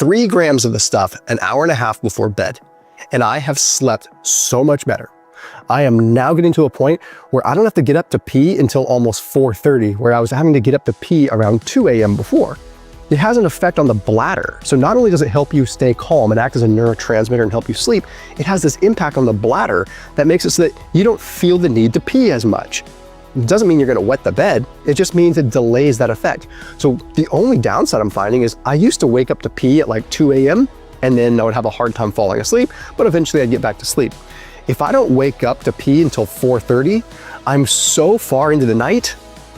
3 grams of the stuff an hour and a half before bed, and I have slept so much better. I am now getting to a point where I don't have to get up to pee until almost 4:30, where I was having to get up to pee around 2 a.m. before. It has an effect on the bladder. So not only does it help you stay calm and act as a neurotransmitter and help you sleep, it has this impact on the bladder that makes it so that you don't feel the need to pee as much. It doesn't mean you're gonna wet the bed, it just means it delays that effect. So the only downside I'm finding is I used to wake up to pee at like 2 a.m. and then I would have a hard time falling asleep, but eventually I'd get back to sleep. If I don't wake up to pee until 4:30, I'm so far into the night,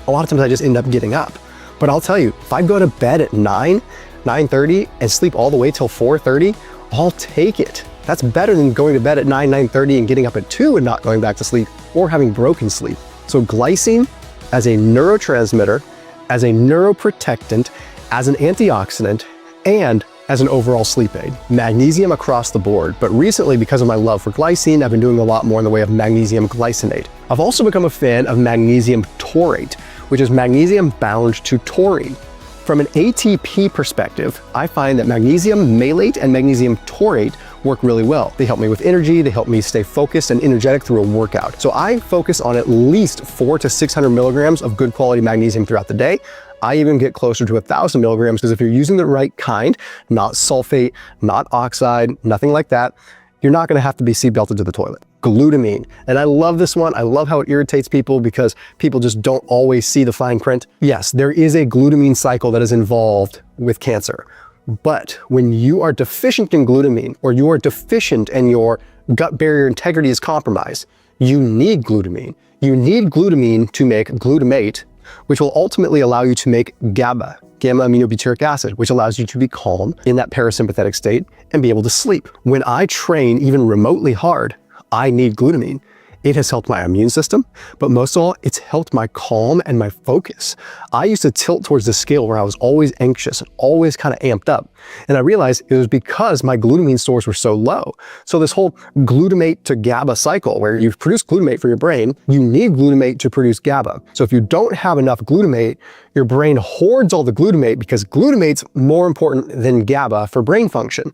a lot of times I just end up getting up. But I'll tell you, if I go to bed at 9:30 and sleep all the way till 4:30, I'll take it. That's better than going to bed at 9:30 and getting up at 2 and not going back to sleep or having broken sleep. So glycine as a neurotransmitter, as a neuroprotectant, as an antioxidant, and as an overall sleep aid. Magnesium across the board, but recently because of my love for glycine, I've been doing a lot more in the way of magnesium glycinate. I've also become a fan of magnesium taurate, which is magnesium bound to taurine. From an ATP perspective, I find that magnesium malate and magnesium taurate work really well. They help me with energy, they help me stay focused and energetic through a workout. So I focus on at least 400 to 600 milligrams of good quality magnesium throughout the day. I even get closer to 1,000 milligrams because if you're using the right kind, not sulfate, not oxide, nothing like that, you're not gonna have to be seatbelted to the toilet. Glutamine. And I love this one. I love how it irritates people because people just don't always see the fine print. Yes, there is a glutamine cycle that is involved with cancer. But when you are deficient in glutamine or you are deficient and your gut barrier integrity is compromised, you need glutamine. You need glutamine to make glutamate, which will ultimately allow you to make GABA, gamma-aminobutyric acid, which allows you to be calm in that parasympathetic state and be able to sleep. When I train even remotely hard, I need glutamine. It has helped my immune system, but most of all, it's helped my calm and my focus. I used to tilt towards the scale where I was always anxious and always kind of amped up. And I realized it was because my glutamine stores were so low. So this whole glutamate to GABA cycle where you produce glutamate for your brain, you need glutamate to produce GABA. So if you don't have enough glutamate, your brain hoards all the glutamate because glutamate's more important than GABA for brain function.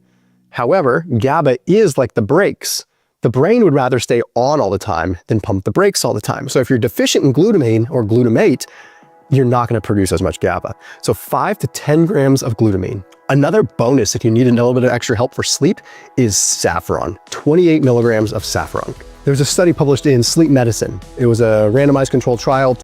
However, GABA is like the brakes. The brain would rather stay on all the time than pump the brakes all the time. So if you're deficient in glutamine or glutamate, you're not gonna produce as much GABA. So 5 to 10 grams of glutamine. Another bonus if you need a little bit of extra help for sleep is saffron, 28 milligrams of saffron. There was a study published in Sleep Medicine. It was a randomized controlled trial,